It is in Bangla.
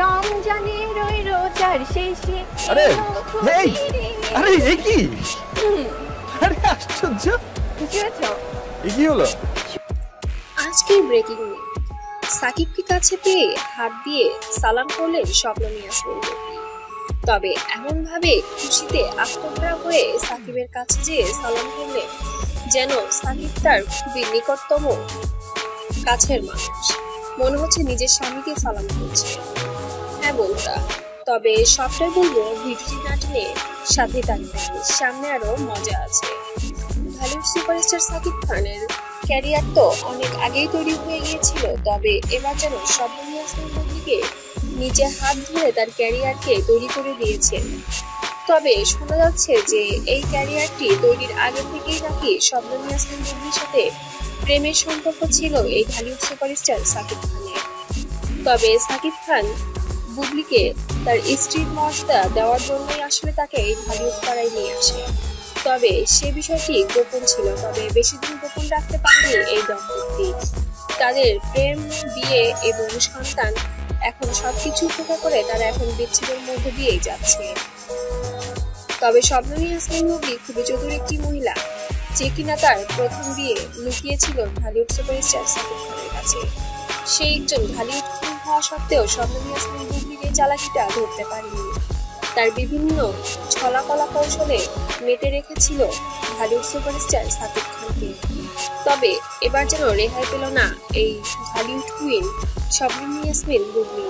রমজানের ওই রোজার শেষে আরে এই আরে এ কি আরে আশ্চর্য খুশি হয়েছো? এ কি হলো? আজকের ব্রেকিং নিউজ, সাকিবকে কাছে পেয়ে হাত দিয়ে সালাম করলেন শবনম ইয়াসমিন বুবলি। তবে এমন ভাবে খুশিতে আত্মহারা হয়ে সাকিবের কাছে যেয়ে সালাম করলেন যেন সাকিব তার খুবই নিকটতম কাছের মানুষ, মনে হচ্ছে নিজের স্বামীকে সালাম করছে। হ্যাঁ বন্ধুরা, তবে সবটাই বলবো ভিডিওটি না টেনে সাথে থাকবে, সামনে আরো মজা আছে। বলিউড সুপারস্টার সাকিব খানের ক্যারিয়ার তো অনেক আগেই তৈরি হয়ে গিয়েছিল, তবে এবার যেন শবনম ইয়াসমিন বুবলিকে নিজে হাত ধরে তার ক্যারিয়ারকে তৈরি করে দিয়েছেন। তবে শোনা যাচ্ছে যে এই ক্যারিয়ারটি তৈরির আগে থেকেই নাকি শবনম ইয়াসমিন বুবলির সাথে প্রেমের সম্পর্ক ছিল এই বলিউড সুপারস্টার সাকিব খানের। তবে সাকিব খান বুবলিকে তার স্ত্রীর মর্যাদা দেওয়ার জন্যই আসলে তাকে এই বলিউড পাড়ায় নিয়ে আসে। তবে সে বিষয়টি গোপন ছিল, তবে বেশি দিন গোপন রাখতে পারেনি এই দম্পতি। তাদের প্রেম, বিয়ে এবং সন্তান এখন সবকিছু উপেক্ষা করে তারা এখন বিচ্ছেদের মধ্যে দিয়েই যাচ্ছে। তবে শবনম ইয়াসমিন বুবলি খুবই চতুর একটি মহিলা, যে কিনা তার প্রথম বিয়ে লুকিয়েছিল বলিউড সুপারস্টার সাকিব খানের কাছে। সে একজন বলিউড কুইন হওয়া সত্ত্বেও শবনম ইয়াসমিন বুবলির এই চালাকিটা ধরতে পারেনি। তার বিভিন্ন ছলাকলা কৌশলে মেতে রেখেছিল বলিউড সুপারস্টার সাকিব খানকে। তবে এবার যেন রেহাই পেল না এই বলিউড কুইন শবনম ইয়াসমিন বুবলি।